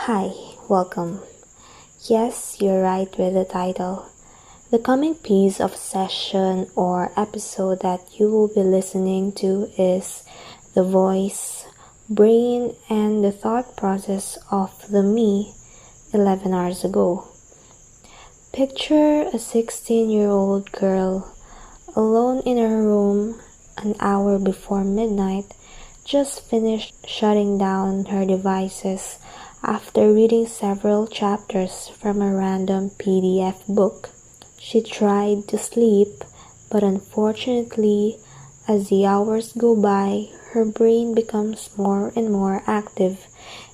Hi, welcome. Yes, you're right with the title. The coming piece of session or episode that you will be listening to is the voice, brain, and the thought process of the me 11 hours ago. Picture a 16-year-old girl alone in her room an hour before midnight, just finished shutting down her devices after reading several chapters from a random PDF book. She tried to sleep, but unfortunately, as the hours go by, her brain becomes more and more active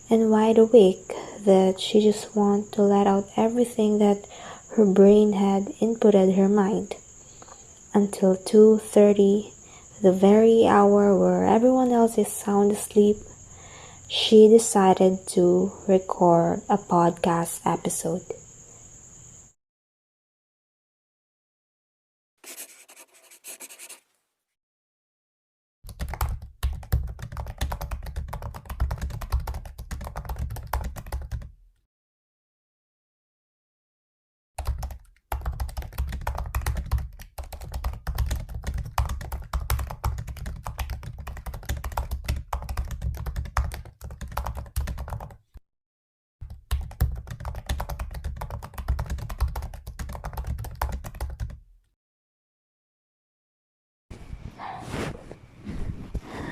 and wide awake that she just wants to let out everything that her brain had inputted her mind. Until 2:30, the very hour where everyone else is sound asleep, she decided to record a podcast episode.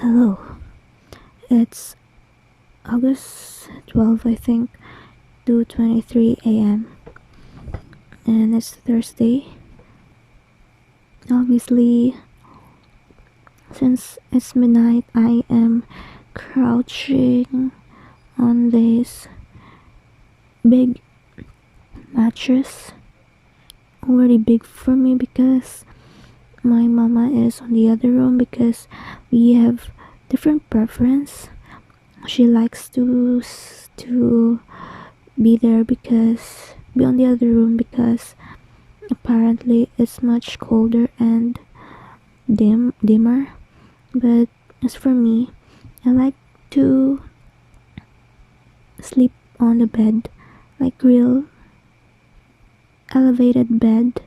Hello, it's August 12th, I think, 2:23 a.m. and it's Thursday. Obviously, since it's midnight, I am crouching on this big mattress. Already big for me because my mama is on the other room because we have different preference. She likes to be there because be on the other room because apparently it's much colder and dimmer. But as for me, I like to sleep on the bed, like real elevated bed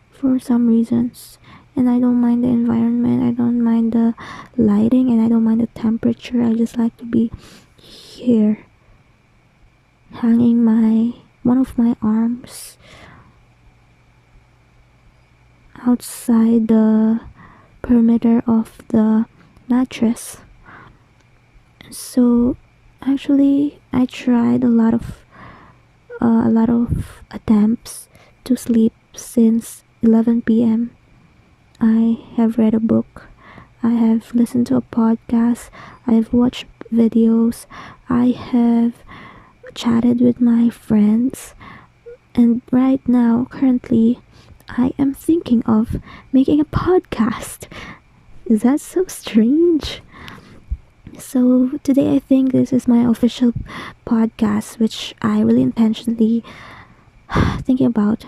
for some reasons. And I don't mind the environment, I don't mind the lighting, and I don't mind the temperature. I just like to be here, hanging one of my arms outside the perimeter of the mattress. So actually, I tried a lot of attempts to sleep since 11 p.m. I have read a book, I have listened to a podcast, I have watched videos, I have chatted with my friends, and right now, currently, I am thinking of making a podcast. Is that so strange? So today I think this is my official podcast, which I really intentionally thinking about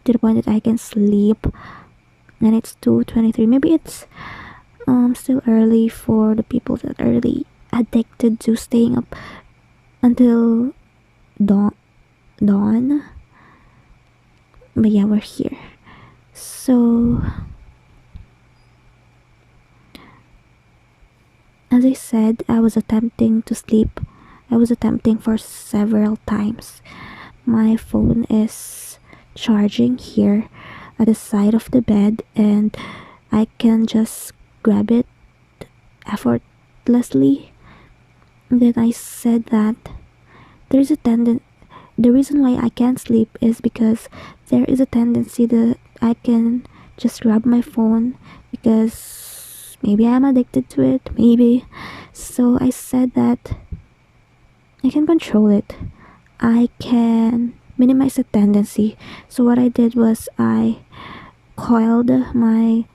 to the point that I can sleep. And it's 2:23. Maybe it's still early for the people that are really addicted to staying up until dawn. But yeah, we're here. So as I said, I was attempting to sleep. I was attempting for several times. My phone is charging here at the side of the bed, and I can just grab it effortlessly. And then I said that there's a tendency. The reason why I can't sleep is because there is a tendency that I can just grab my phone because maybe I'm addicted to it, maybe. So I said that I can control it. I can minimize the tendency. So what I did was I coiled my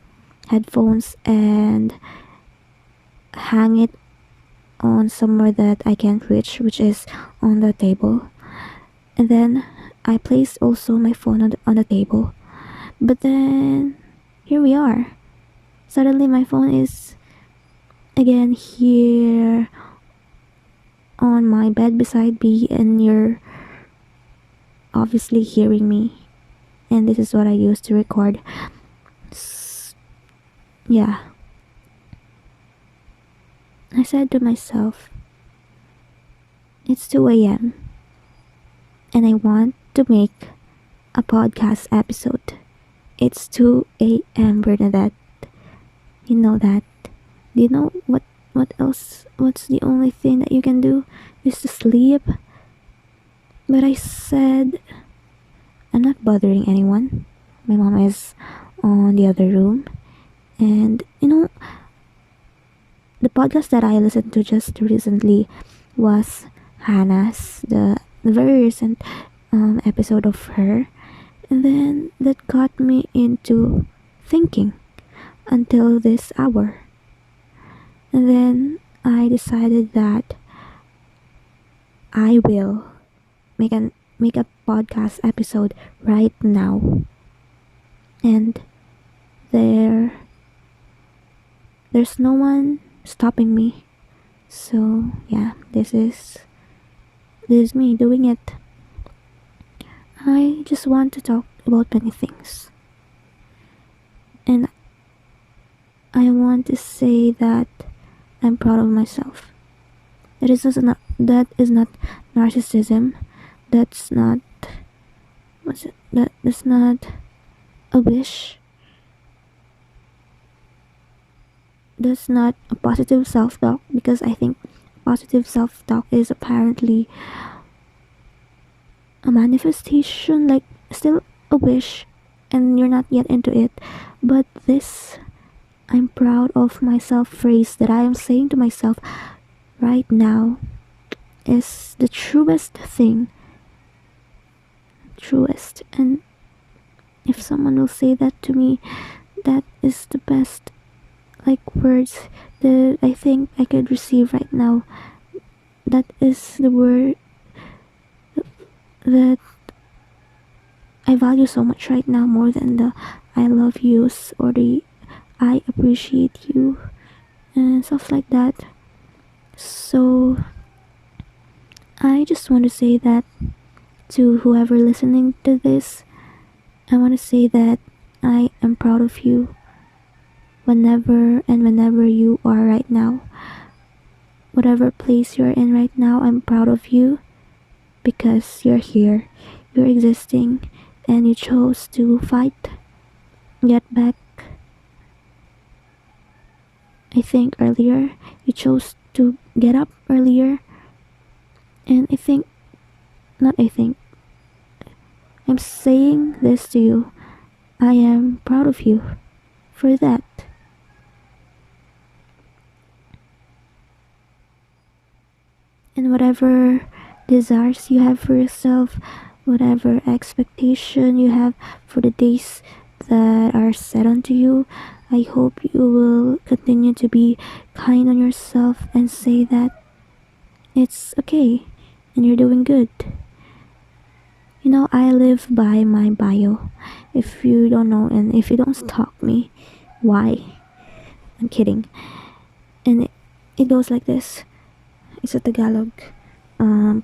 headphones and hang it on somewhere that I can't reach, which is on the table. And then I placed also my phone on the table. But then here we are. Suddenly my phone is again here on my bed beside me, and you're obviously hearing me. And this is what I used to record. Yeah. I said to myself, it's 2 a.m. and I want to make a podcast episode. It's 2 a.m., Bernadette. You know that. Do you know what else? What's the only thing that you can do is to sleep? But I said, I'm not bothering anyone. My mom is on the other room. And the podcast that I listened to just recently was Hannah's, the very recent episode of her. And then that got me into thinking until this hour. And then I decided that I will make a podcast episode right now. And there's no one stopping me. So yeah, this is me doing it. I just want to talk about many things. And I want to say that I'm proud of myself. That is not narcissism. That's not that's not a wish. That's not a positive self-talk, because I think positive self-talk is apparently a manifestation, like still a wish and you're not yet into it. But this I'm proud of myself phrase that I am saying to myself right now is the truest thing. Truest. And if someone will say that to me, that is the best words that I think I could receive right now. That is the word that I value so much right now, more than the I love yous or the I appreciate you and stuff like that. So I just want to say that to whoever listening to this, I want to say that I am proud of you whenever you are right now. Whatever place you're in right now, I'm proud of you because you're here, you're existing, and you chose to fight, get back. I think earlier you chose to get up earlier, and I'm saying this to you. I am proud of you for that. And whatever desires you have for yourself, whatever expectation you have for the days that are set unto you, I hope you will continue to be kind on yourself and say that it's okay and you're doing good. I live by my bio. If you don't know and if you don't stalk me, why? I'm kidding. And it goes like this. It's a Tagalog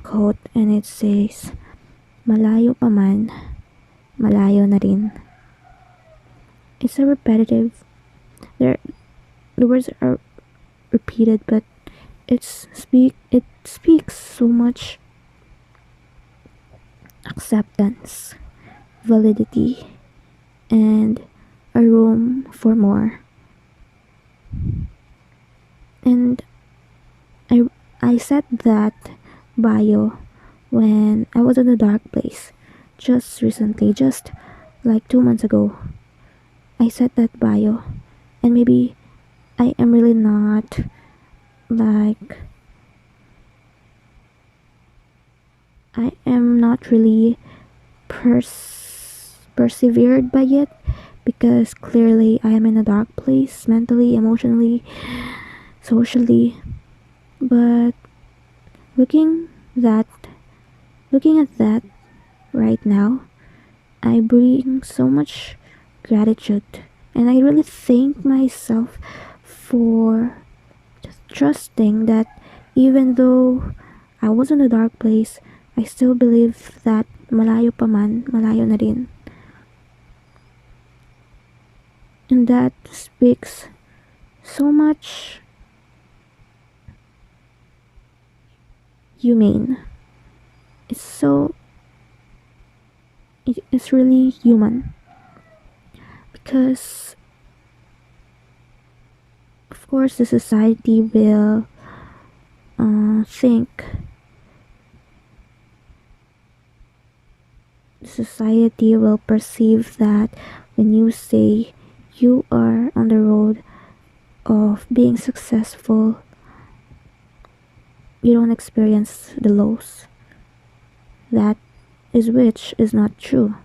quote, and it says, malayo pa man, malayo na rin. It's a repetitive. The words are repeated, but it speaks so much acceptance, validity, and a room for more. And I said that bio when I was in a dark place just recently, just like 2 months ago. I said that bio, and maybe I am really not I am not really persevered by it, because clearly I am in a dark place mentally, emotionally, socially. But looking at that right now, I bring so much gratitude, and I really thank myself for trusting that even though I was in a dark place, I still believe that malayo pa man, malayo na rin. And that speaks so much humane. It's so, it's really human. Because, of course, the society will think, the society will perceive that when you say you are on the road of being successful, you don't experience the lows. That is which is not true.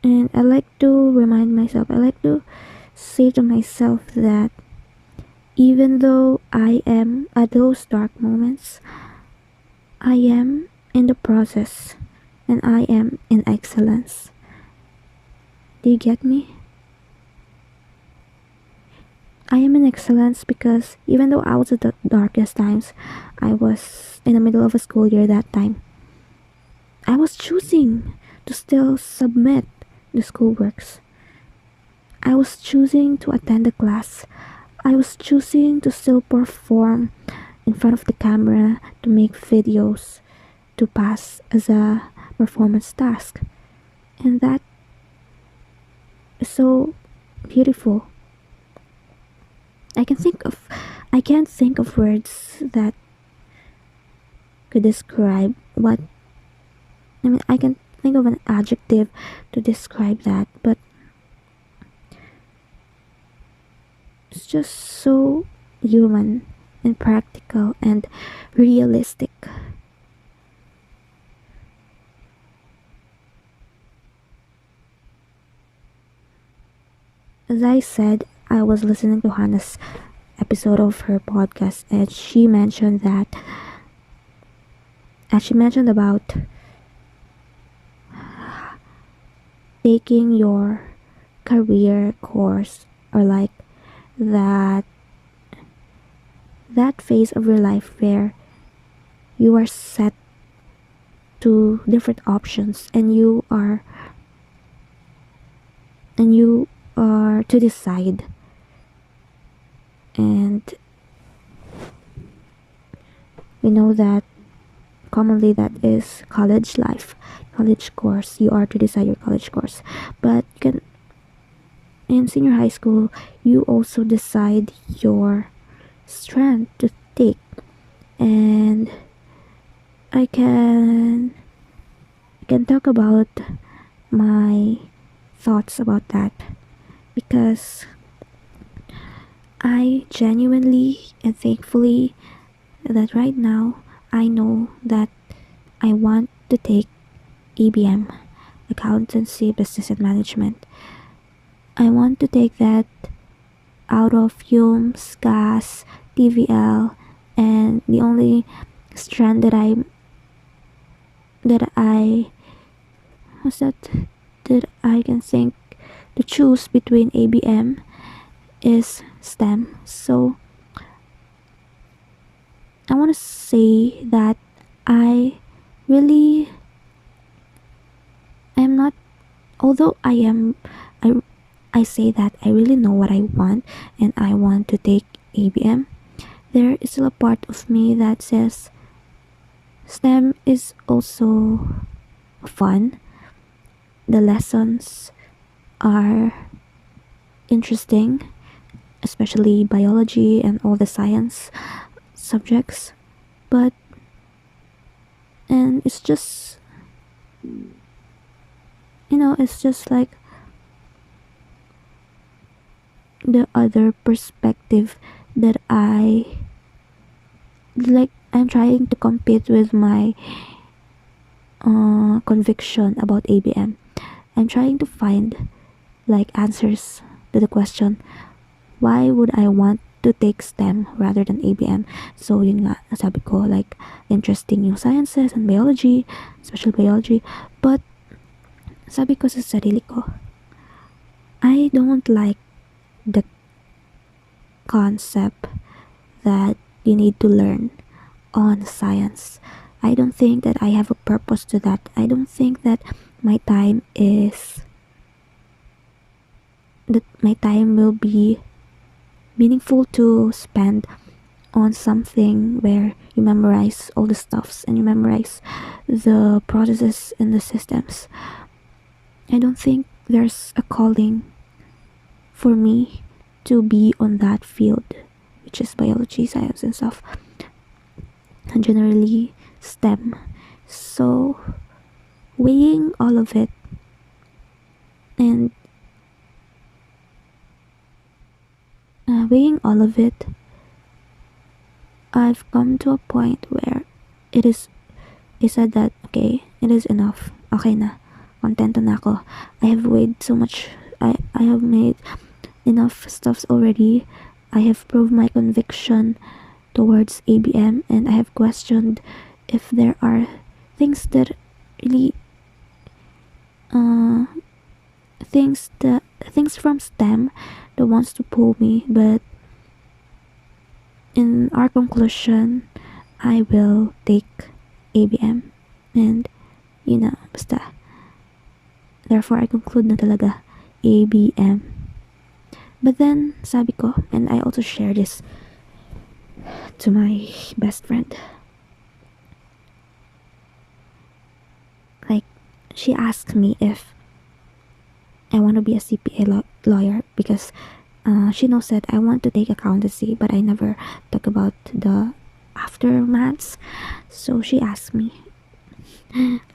And I like to remind myself, I like to say to myself that even though I am at those dark moments, I am in the process and I am in excellence. Do you get me? I am in excellence because even though I was at the darkest times, I was in the middle of a school year that time. I was choosing to still submit the schoolworks. I was choosing to attend the class. I was choosing to still perform in front of the camera, to make videos, to pass as a performance task. And that is so beautiful. I can't think of words that could describe what, I can think of an adjective to describe that, but it's just so human and practical and realistic. As I said, I was listening to Hannah's episode of her podcast, and she mentioned about taking your career course, or like that phase of your life where you are set to different options and you are to decide. And we know that commonly that is college life, college course. You are to decide your college course, but you can, in senior high school, you also decide your strand to take. And I can talk about my thoughts about that, because I genuinely and thankfully that right now I know that I want to take ABM, Accountancy, Business and Management. I want to take that out of fumes, gas, TVL, and the only strand that I what's that I can think to choose between ABM is STEM. So I want to say that I really am not, although I say that I really know what I want and I want to take ABM, there is still a part of me that says STEM is also fun. The lessons are interesting, especially biology and all the science subjects, but and it's just, it's just like the other perspective that I'm trying to compete with my conviction about ABM. I'm trying to find like answers to the question, why would I want to take STEM rather than ABM? So yun nga, sabi ko, like, interesting yung sciences and biology, special biology. But sabi ko sa sarili ko, I don't like the concept that you need to learn on science. I don't think that I have a purpose to that. I don't think that my time is that my time will be meaningful to spend on something where you memorize all the stuffs and you memorize the processes and the systems. I don't think there's a calling for me to be on that field, which is biology, science, and stuff, and generally STEM. So, weighing all of it and weighing all of it, I've come to a point where I said that, okay, it is enough. Okay na. Contento na ako. I have weighed so much. I have made enough stuffs already. I have proved my conviction towards ABM, and I have questioned if there are things that really things from STEM that wants to pull me, but in our conclusion, I will take ABM, and basta. Therefore, I conclude na talaga ABM. But then, sabi ko, and I also share this to my best friend. Like, she asked me if I want to be a CPA lawyer because she knows that I want to take accountancy, but I never talk about the aftermaths. So she asked me,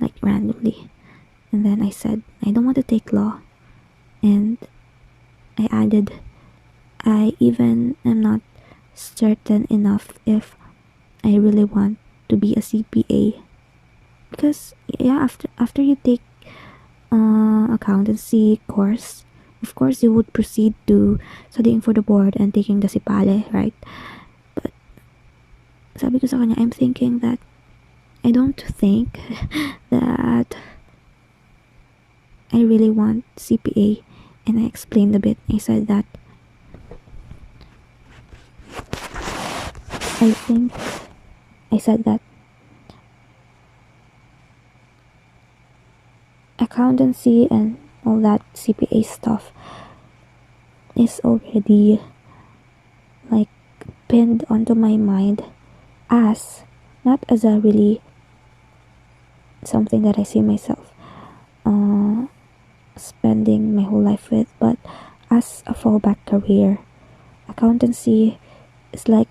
like randomly. And then I said, I don't want to take law. And I added, I even am not certain enough if I really want to be a CPA. Because, yeah, after you take accountancy course, of course you would proceed to studying for the board and taking the sipale, right? But sabi ko sa kanya, I'm thinking that I don't think that I really want CPA. And I explained a bit. I said that accountancy and all that CPA stuff is already like pinned onto my mind as not as a really something that I see myself spending my whole life with, but as a fallback career. Accountancy is like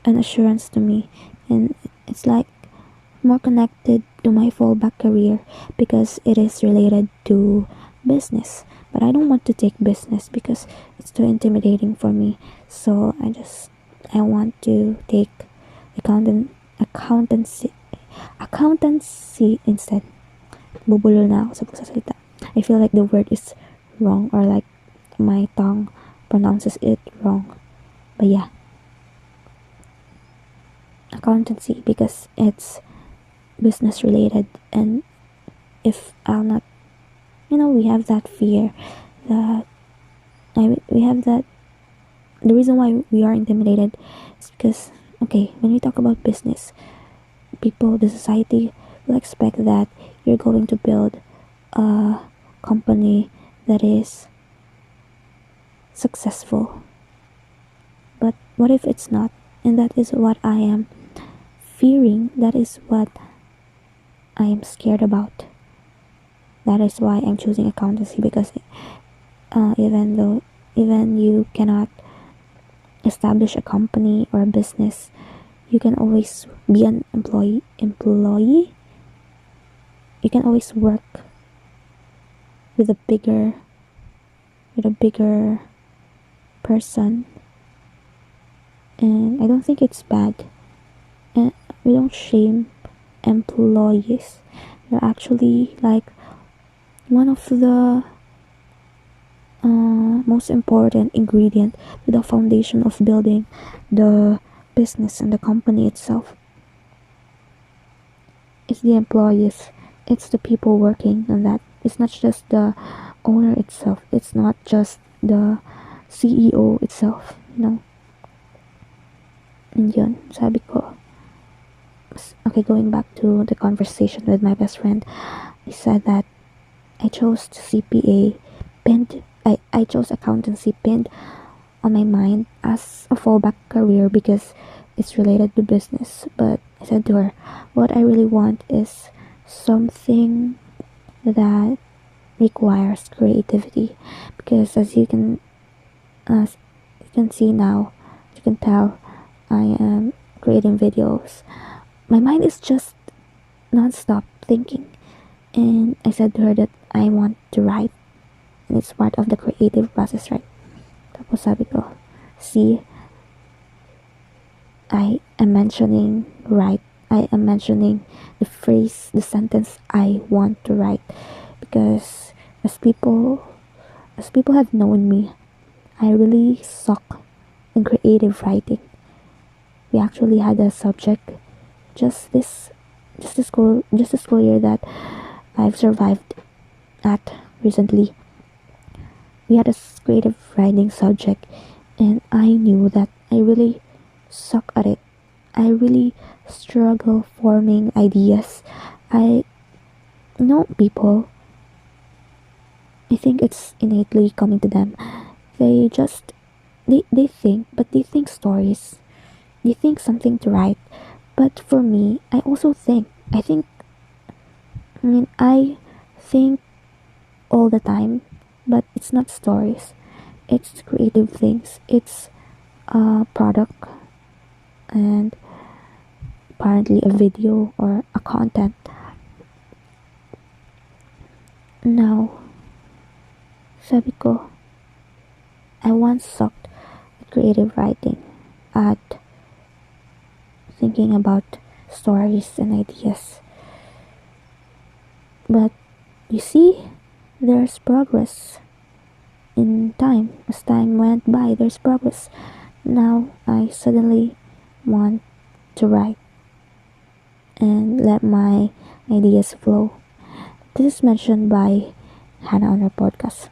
an assurance to me, and it's like more connected to my fallback career because it is related to business. But I don't want to take business because it's too intimidating for me. So I want to take accountancy instead. Bubulol na ako sa pagsasalita. I feel like the word is wrong, or like my tongue pronounces it wrong. But yeah, accountancy because it's business related, and if I'll not, we have that fear that we have that. The reason why we are intimidated is because, okay, when we talk about business, the society will expect that you're going to build a company that is successful. But what if it's not? And that is what I am fearing. That is what I am scared about. That is why I'm choosing accountancy, because even you cannot establish a company or a business, you can always be an employee. You can always work with a bigger person, and I don't think it's bad. And we don't shame employees. They're actually like one of the most important ingredient to the foundation of building the business and the company itself. It's the employees, it's the people working on that. It's not just the owner itself, it's not just the CEO itself, And yun, sabi ko, Okay, going back to the conversation with my best friend, I said that I chose CPA pinned. I chose accountancy pinned on my mind as a fallback career because it's related to business. But I said to her, what I really want is something that requires creativity, because as you can see now, you can tell I am creating videos. My mind is just non-stop thinking, and I said to her that I want to write, and it's part of the creative process, right? Tapos sabi ko, see, I am mentioning write. I am mentioning the phrase, the sentence I want to write, because as people as people have known me, I really suck in creative writing. We actually had a subject just this just the school year that I've survived at recently. We had a creative writing subject, and I knew that I really suck at it. I really struggle forming ideas. I know people, I think it's innately coming to them. They just they think, but they think stories. They think something to write. But for me, I also think. I think all the time, but it's not stories. It's creative things. It's a product, and apparently a video or a content. Now, sabi ko, I once sucked at creative writing, at thinking about stories and ideas. But you see, there's progress in time. As time went by, there's progress. Now I suddenly want to write and let my ideas flow. This is mentioned by Hannah on her podcast.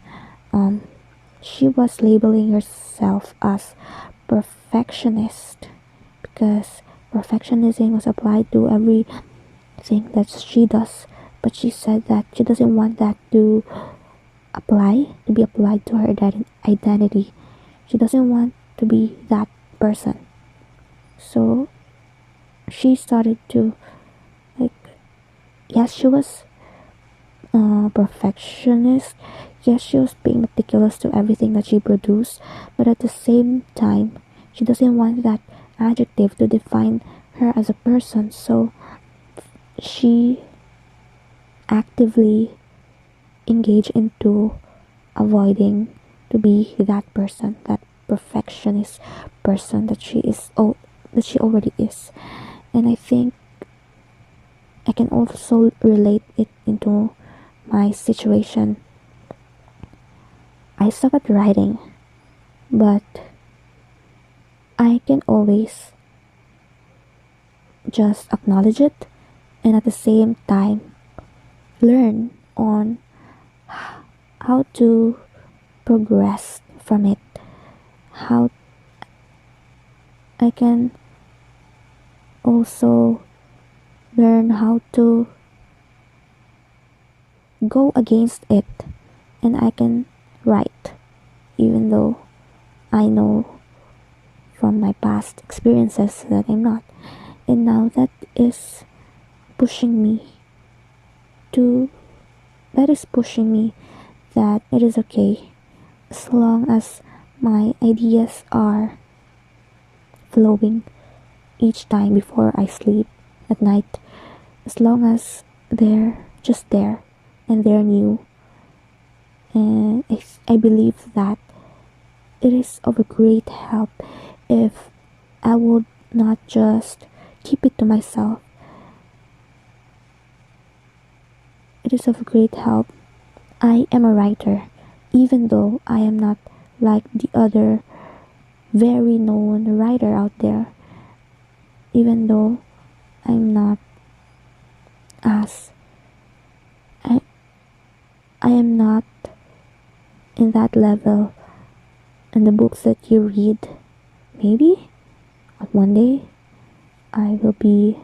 She was labeling herself as perfectionist because perfectionism was applied to everything that she does. But she said that she doesn't want that to be applied to her identity. She doesn't want to be that person. So she started to, like, yes, she was a perfectionist. Yes, she was being meticulous to everything that she produced, but at the same time, she doesn't want that adjective to define her as a person. So she actively engaged into avoiding to be that person, that perfectionist person that that she already is. And I think I can also relate it into my situation. I suck at writing, but I can always just acknowledge it, and at the same time learn on how to progress from it, how I can also learn how to go against it, and I can write even though I know from my past experiences that I'm not. And now pushing me to that is pushing me that it is okay as long as my ideas are flowing each time before I sleep at night, as long as they're just there and they're new. And I believe that it is of a great help if I would not just keep it to myself. It is of great help. I am a writer, even though I am not like the other very known writer out there, even though I'm not as I, I am not in that level in the books that you read. Maybe one day I will be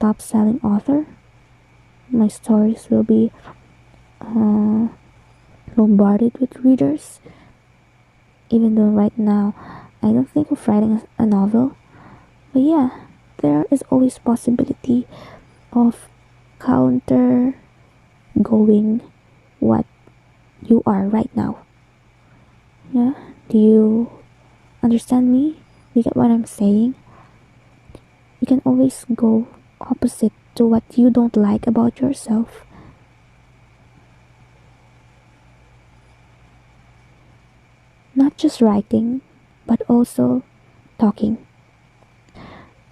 top-selling author. My stories will be uh, bombarded with readers. Even though right now I don't think of writing a novel, but yeah, there is always possibility of counter going what you are right now. Yeah, do you understand me? You get what I'm saying? You can always go opposite to what you don't like about yourself. Not just writing, but also talking.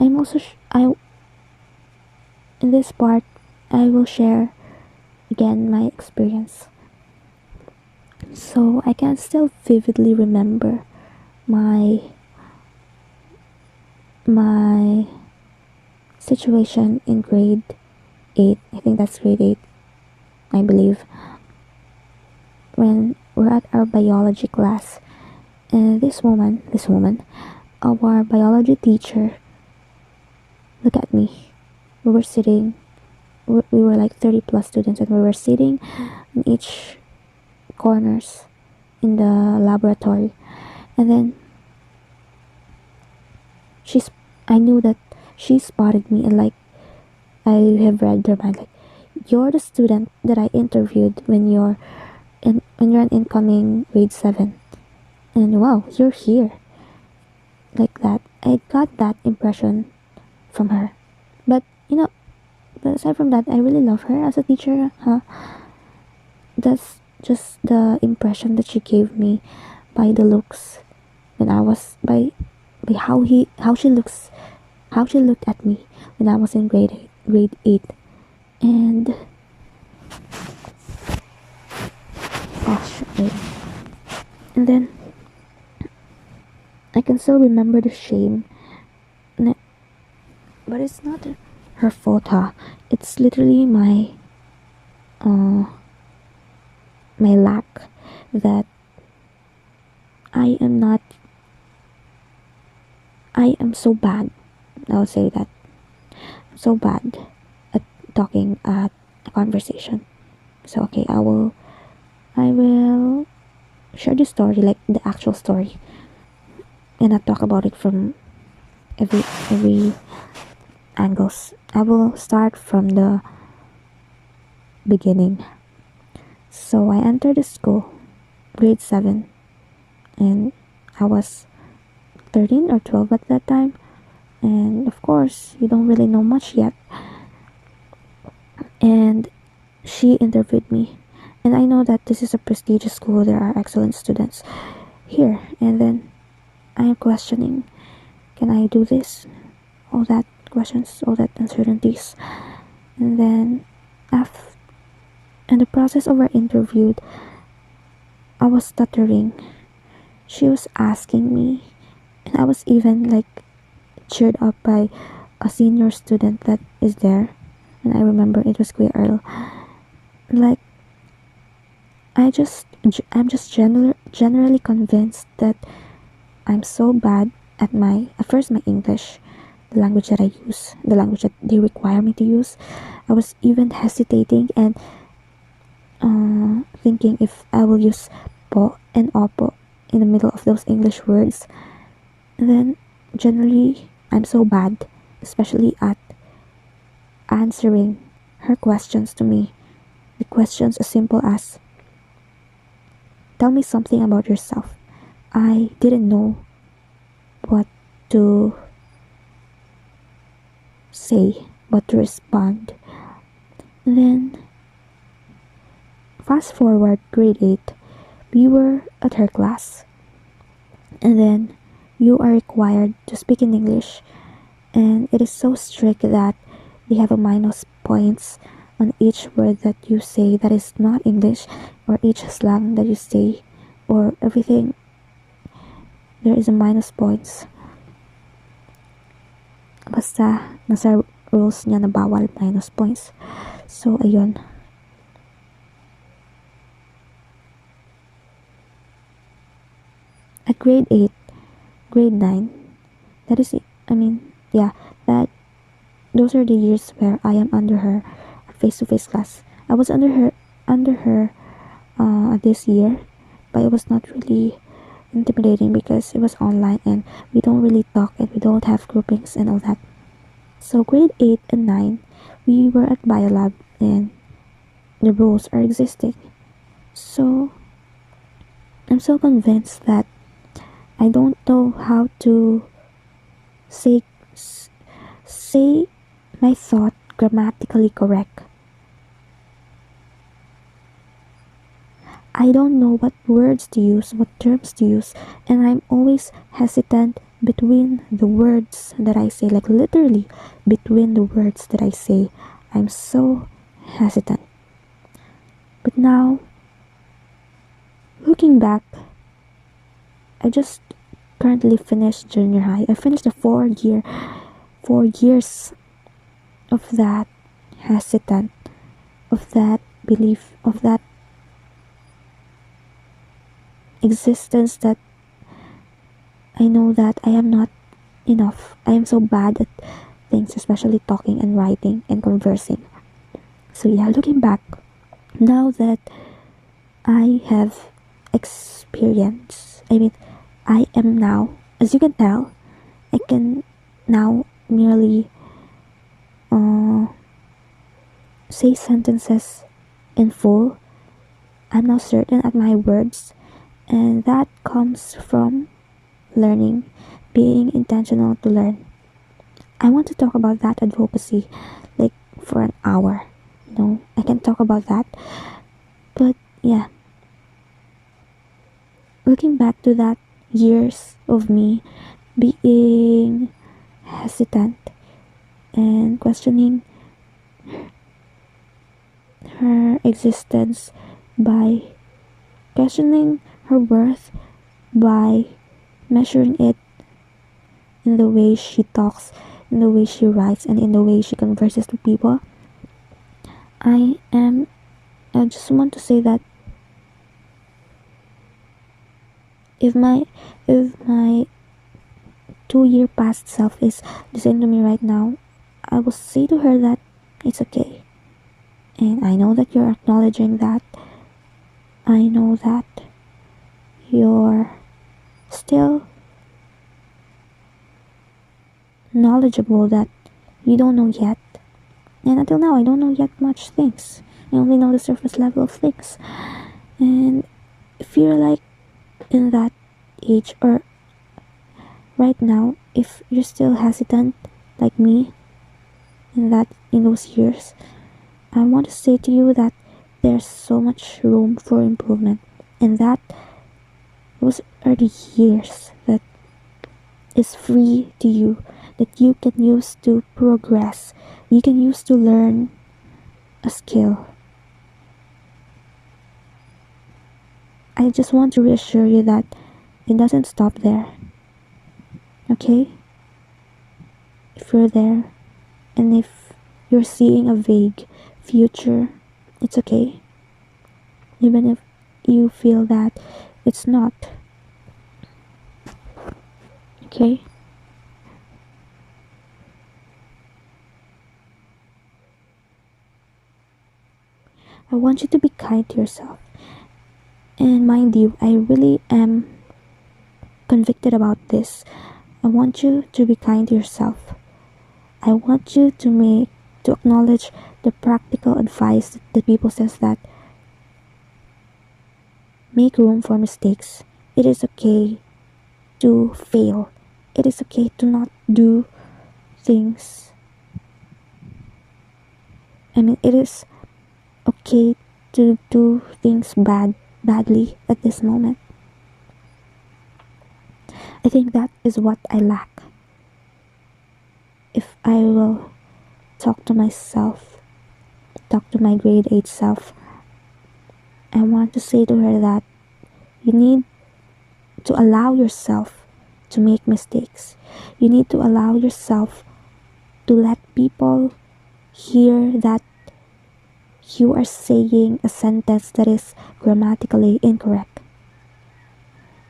I'm also I in this part I will share again my experience. So I can still vividly remember my my situation in grade 8. I think that's grade 8, I believe. When we're at our biology class, and this woman, our biology teacher, look at me. We were sitting, we were like 30 plus students, and we were sitting in each corners in the laboratory. And then I knew that she spotted me, and like I have read her mind, like, you're the student that I interviewed when you're an incoming grade 7, and wow, you're here, like that. I got that impression from her. But but aside from that, I really love her as a teacher, huh? That's just the impression that she gave me by the looks when I was by how she looked at me when I was in grade 8. And wait. And then I can still remember the shame. But it's not her fault, huh? It's literally uh my lack that I am not I am so bad. I'll say that. I'm so bad at talking at a conversation. So okay, I will share the story, like the actual story, and not talk about it from every angles. I will start from the beginning. So I entered the school, grade 7, and I was 13 or 12 at that time. And of course, you don't really know much yet. And she interviewed me. And I know that this is a prestigious school, there are excellent students here. And then I am questioning, can I do this? All that questions, all that uncertainties. And then after in the process of our interview, I was stuttering. She was asking me, and I was even like cheered up by a senior student that is there. And I remember it was Kuya Earl. Like, I'm just generally convinced that I'm so bad at first my English, the language that I use, the language that they require me to use. I was even hesitating and thinking if I will use po and opo in the middle of those English words. And then generally I'm so bad, especially at answering her questions to me. The questions as simple as, tell me something about yourself. I didn't know what to say, what to respond. And then fast forward grade 8, we were at her class. And then you are required to speak in English, and it is so strict that they have a minus points on each word that you say that is not English, or each slang that you say, or everything. There is a minus points. Basta nasa rules niya na bawal minus points. So ayun. At grade 8, grade 9, that is, I mean, yeah, that those are the years where I am under her face-to-face class. I was under her this year, but it was not really intimidating because it was online and we don't really talk and we don't have groupings and all that. So grade 8 and 9, we were at biolab and the rules are existing. So I'm so convinced that I don't know how to say say my thought grammatically correct. I don't know what words to use, what terms to use, and I'm always hesitant between the words that I say, like literally between the words that I say. I'm so hesitant. But now, looking back, I just currently finished junior high. I finished the 4 years of that hesitant, of that belief, of that existence that I know that I am not enough. I am so bad at things, especially talking and writing and conversing. So yeah, looking back, now that I have experience, I am now, as you can tell, I can now merely say sentences in full. I'm now certain at my words, and that comes from learning, being intentional to learn. I want to talk about that advocacy like for an hour. I can talk about that. But yeah, looking back to that years of me being hesitant and questioning her existence, by questioning her worth, by measuring it in the way she talks, in the way she writes, and in the way she converses with people. I just want to say that if my 2-year past self is listening to me right now, I will say to her that it's okay. And I know that you're acknowledging that. I know that you're still knowledgeable, that you don't know yet. And until now, I don't know yet much things. I only know the surface level of things. And if you're like in that age, or right now, if you're still hesitant like me in those years, I want to say to you that there's so much room for improvement, and that those are the years that is free to you, that you can use to progress, you can use to learn a skill. I just want to reassure you that it doesn't stop there. Okay? If you're there, and if you're seeing a vague future, it's okay. Even if you feel that it's not. Okay? I want you to be kind to yourself. And mind you, I really am convicted about this. I want you to be kind to yourself. I want you to acknowledge the practical advice that people says that make room for mistakes. It is okay to fail. It is okay to not do things. It is okay to do things badly at this moment. I think that is what I lack. If I will talk to myself, talk to my grade 8 self, I want to say to her that you need to allow yourself to make mistakes. You need to allow yourself to let people hear that you are saying a sentence that is grammatically incorrect.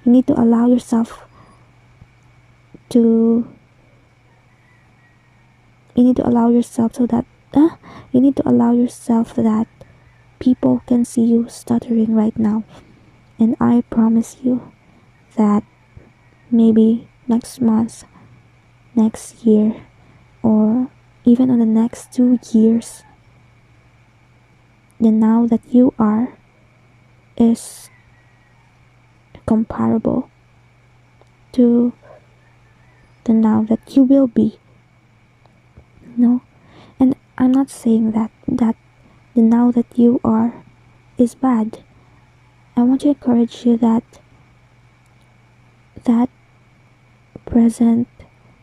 You need to allow yourself to You need to allow yourself so that you need to allow yourself that people can see you stuttering right now. And I promise you that maybe next month, next year, or even on the next 2 years, the now that you are is comparable to the now that you will be. No, and I'm not saying that the now that you are is bad. I want to encourage you that present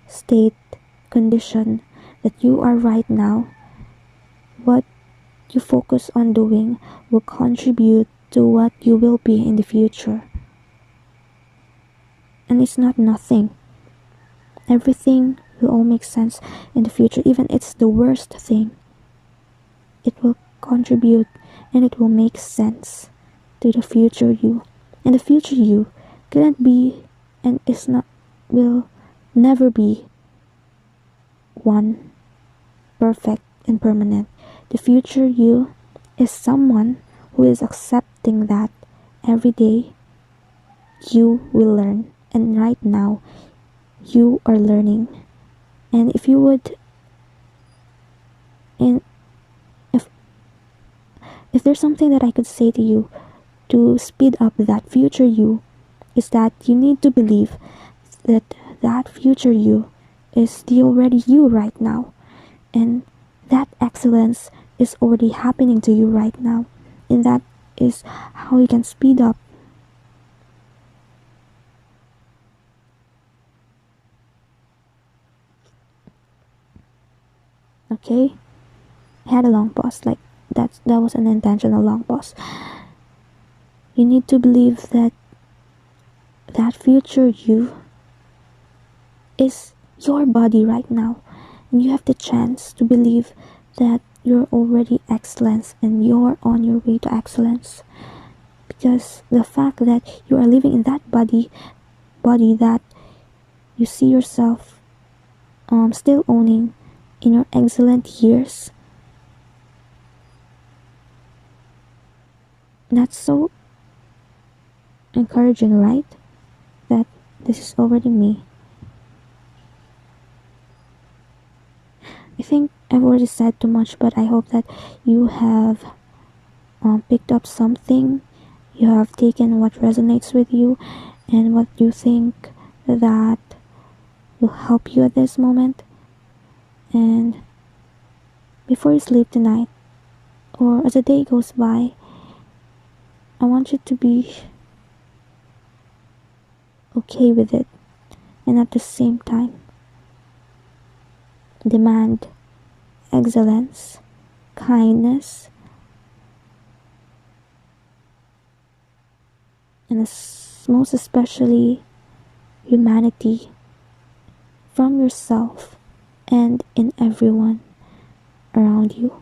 state condition that you are right now, what you focus on doing will contribute to what you will be in the future. And it's not nothing. Everything will all make sense in the future. Even it's the worst thing, it will contribute and it will make sense to the future you. And the future you couldn't be and is not, will never be one perfect and permanent. The future you is someone who is accepting that every day you will learn, and right now you are learning. And if you would, and if there's something that I could say to you to speed up that future you, is that you need to believe that future you is the already you right now, and that excellence is already happening to you right now, and that is how you can speed up. Okay, I had a long pause, like that was an intentional long pause. You need to believe that future you is your body right now, and you have the chance to believe that you're already excellence and you're on your way to excellence, because the fact that you are living in that body that you see yourself still owning in your excellent years, that's so encouraging, right? That this is already me. I think I've already said too much, but I hope that you have picked up something. You have taken what resonates with you and what you think that will help you at this moment. And before you sleep tonight, or as the day goes by, I want you to be okay with it, and at the same time demand excellence, kindness, and most especially humanity from yourself and in everyone around you.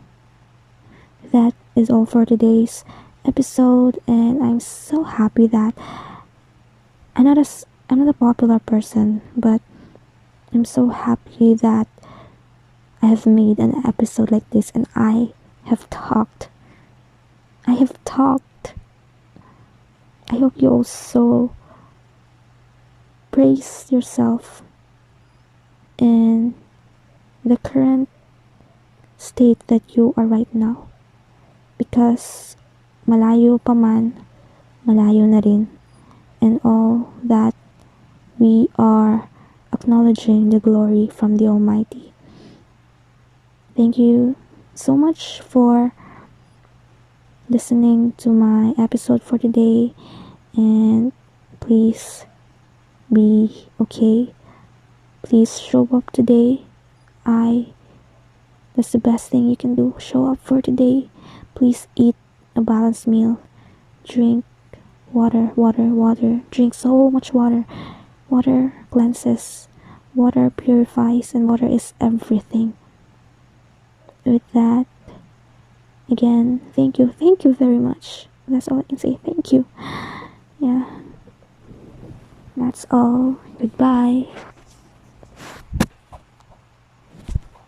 That is all for today's episode, and I'm so happy that I'm not a popular person, but I'm so happy that I have made an episode like this, and I have talked. I hope you also praise yourself in the current state that you are right now, because malayo pa man, malayo na rin, and all that we are acknowledging the glory from the Almighty. Thank you so much for listening to my episode for today, and please be okay. Please show up today. That's the best thing you can do. Show up for today. Please eat a balanced meal. Drink water. Drink so much water. Water cleanses. Water purifies, and water is everything. With that, again, thank you very much. That's all I can say. Thank you. Yeah, that's all. Goodbye.